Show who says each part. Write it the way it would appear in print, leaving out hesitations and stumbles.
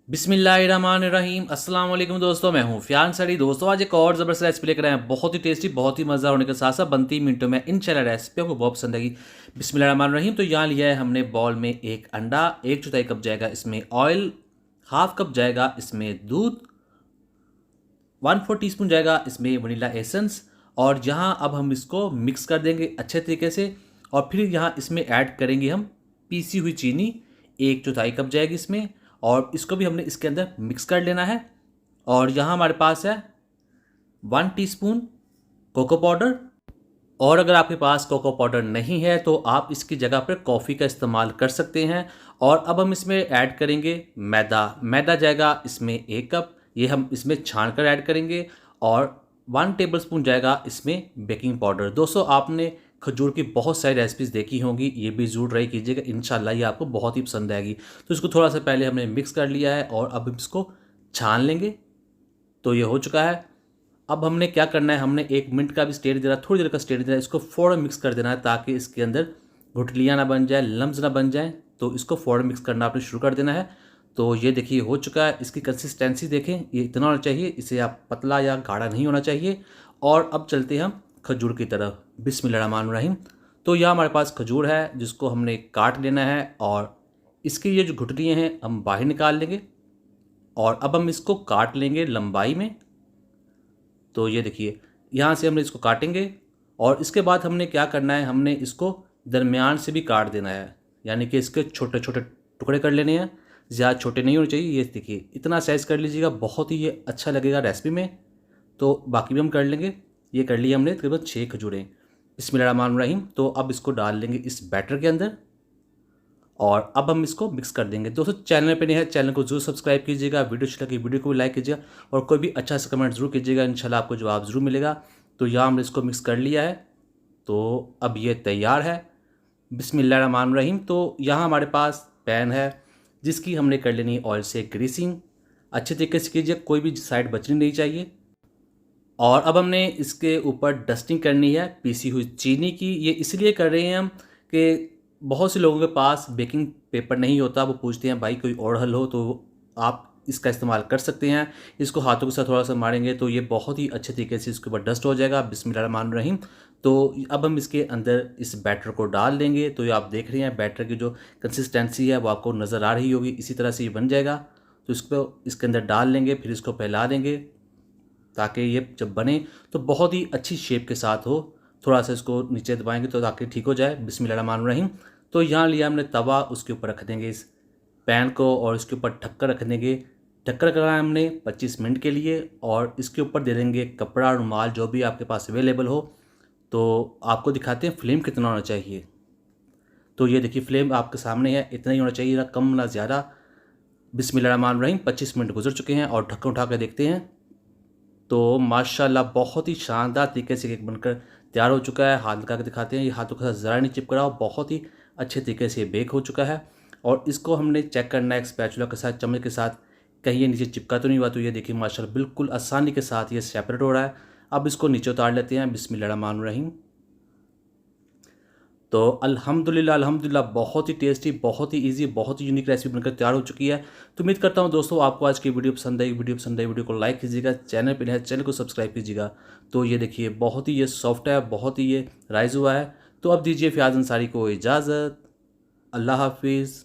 Speaker 1: बिस्मिल्लाहिर्रहमानिर्रहीम। अस्सलाम वालेकुम दोस्तों, मैं हूँ फियाज अंसारी। दोस्तों आज एक और ज़बरदस्त रेसिपी लेकर आए हैं, बहुत ही टेस्टी, बहुत ही मज़ा होने के साथ साथ बनती ही मिनटों में। इंशाल्लाह रेसिपी आपको बहुत पसंद आएगी। बिस्मिल्लाहिर्रहमानिर्रहीम। तो यहाँ लिया है हमने बॉल में एक अंडा, 1/4 कप जाएगा इसमें ऑयल, हाफ कप जाएगा इसमें दूध, 1/4 टीस्पून जाएगा इसमें वनीला एसेंस। और यहाँ अब हम इसको मिक्स कर देंगे अच्छे तरीके से। और फिर यहाँ इसमें ऐड करेंगे हम पीसी हुई चीनी, 1/4 कप जाएगी इसमें। और इसको भी हमने इसके अंदर मिक्स कर लेना है। और यहाँ हमारे पास है 1 टीस्पून कोको पाउडर। और अगर आपके पास कोको पाउडर नहीं है तो आप इसकी जगह पर कॉफ़ी का इस्तेमाल कर सकते हैं। और अब हम इसमें ऐड करेंगे मैदा। मैदा जाएगा इसमें 1 कप, ये हम इसमें छान कर ऐड करेंगे। और 1 टेबलस्पून जाएगा इसमें बेकिंग पाउडर। दोस्तों आपने खजूर की बहुत सारी रेसिपीज़ देखी होंगी, ये भी ज़रूर ट्राई कीजिएगा, इंशाल्लाह ये आपको बहुत ही पसंद आएगी। तो इसको थोड़ा सा पहले हमने मिक्स कर लिया है और अब इसको छान लेंगे। तो ये हो चुका है। अब हमने क्या करना है, हमने 1 मिनट का भी स्टेट देना, थोड़ी देर का स्टेट देना है। इसको फ़ौरन मिक्स कर देना है ताकि इसके अंदर गुठलियाँ ना बन जाए, लम्स ना बन जाएँ। तो इसको फ़ौरन मिक्स करना आपने शुरू कर देना है। तो ये देखिए हो चुका है। इसकी कंसिस्टेंसी देखें, ये इतना होना चाहिए, इसे आप पतला या गाढ़ा नहीं होना चाहिए। और अब चलते हैं हम खजूर की तरफ। बिस्मिल्लाहिर्रहमानिर्रहीम। तो यह हमारे पास खजूर है जिसको हमने काट लेना है। और इसकी ये जो गुठलियाँ हैं हम बाहर निकाल लेंगे। और अब हम इसको काट लेंगे लंबाई में। तो ये देखिए यहाँ से हमने इसको काटेंगे। और इसके बाद हमने क्या करना है, हमने इसको दरमियान से भी काट देना है, यानी कि इसके छोटे छोटे टुकड़े कर लेने हैं। ज़्यादा छोटे नहीं होने चाहिए। ये देखिए इतना साइज़ कर लीजिएगा, बहुत ही ये अच्छा लगेगा रेसिपी में। तो बाकी भी हम कर लेंगे। ये कर लिए हमने तकरीबन 6 खजूरें। बिस्मिल्लाहिर्रहमानिर्रहीम। तो अब इसको डाल लेंगे इस बैटर के अंदर। और अब हम इसको मिक्स कर देंगे। दोस्तों चैनल पे नहीं है, चैनल को जरूर सब्सक्राइब कीजिएगा, वीडियो अच्छी लगी वीडियो को भी लाइक कीजिएगा। और कोई भी अच्छा सा कमेंट जरूर कीजिएगा, इंशाल्लाह आपको जवाब ज़रूर मिलेगा। तो यहाँ हमने इसको मिक्स कर लिया है। तो अब ये तैयार है। बिस्मिल्लाहिर्रहमानिर्रहीम। तो यहाँ हमारे पास पैन है जिसकी हमने कर लेनी ऑयल से ग्रीसिंग। अच्छे तरीके से कीजिए, कोई भी साइड बचनी नहीं चाहिए। और अब हमने इसके ऊपर डस्टिंग करनी है पीसी हुई चीनी की। ये इसलिए कर रहे हैं हम कि बहुत से लोगों के पास बेकिंग पेपर नहीं होता, वो पूछते हैं भाई कोई और हल हो, तो आप इसका इस्तेमाल कर सकते हैं। इसको हाथों के साथ थोड़ा सा मारेंगे तो ये बहुत ही अच्छे तरीके से इसके ऊपर डस्ट हो जाएगा। बिस्मिल्लाहिर्रहमानिर्रहीम। तो अब हम इसके अंदर इस बैटर को डाल देंगे। तो ये आप देख रहे हैं बैटर की जो कंसिस्टेंसी है वो आपको नज़र आ रही होगी, इसी तरह से ये बन जाएगा। तो इसको इसके अंदर डाल लेंगे, फिर इसको फैला देंगे ताकि ये जब बने तो बहुत ही अच्छी शेप के साथ हो। थोड़ा सा इसको नीचे दबाएंगे तो ताकि ठीक हो जाए। बिस्मिल्लाहिर्रहमानिर्रहीम। तो यहाँ लिया हमने तवा, उसके ऊपर रख देंगे इस पैन को और इसके ऊपर ढक्कन रख देंगे। ढक्कन रखना है हमने 25 मिनट के लिए। और इसके ऊपर दे देंगे कपड़ा, रुमाल, जो भी आपके पास अवेलेबल हो। तो आपको दिखाते हैं फ्लेम कितना होना चाहिए। तो ये देखिए फ्लेम आपके सामने है, इतना ही होना चाहिए, ना कम ना ज़्यादा। बिस्मिल्लाहिर्रहमानिर्रहीम। 25 मिनट गुजर चुके हैं और ढक्कन उठा कर देखते हैं। तो माशाल्लाह बहुत ही शानदार तरीके से केक बनकर तैयार हो चुका है। हाथ लगा के दिखाते हैं, ये हाथों के साथ ज़रा नहीं चिपक रहा, बहुत ही अच्छे तरीके से बेक हो चुका है। और इसको हमने चेक करना है स्पैचुला के साथ, चम्मच के साथ, कहीं ये नीचे चिपका तो नहीं हुआ। तो ये देखिए माशाल्लाह बिल्कुल आसानी के साथ ये सेपरेट हो रहा है। अब इसको नीचे उतार लेते हैं। बिस्मिल्लाहिर्रहमानिर्रहीम। तो अल्हम्दुलिल्लाह अल्हम्दुलिल्लाह बहुत ही टेस्टी, बहुत ही इजी, बहुत ही यूनिक रेसिपी बनकर तैयार हो चुकी है। तो उम्मीद करता हूँ दोस्तों आपको आज की वीडियो पसंद आई। वीडियो को लाइक कीजिएगा, चैनल पर है चैनल को सब्सक्राइब कीजिएगा। तो ये देखिए बहुत ही ये सॉफ्ट है, बहुत ही ये राइज हुआ है। तो अब दीजिए फियाज अंसारी को इजाज़त। अल्लाह हाफिज़।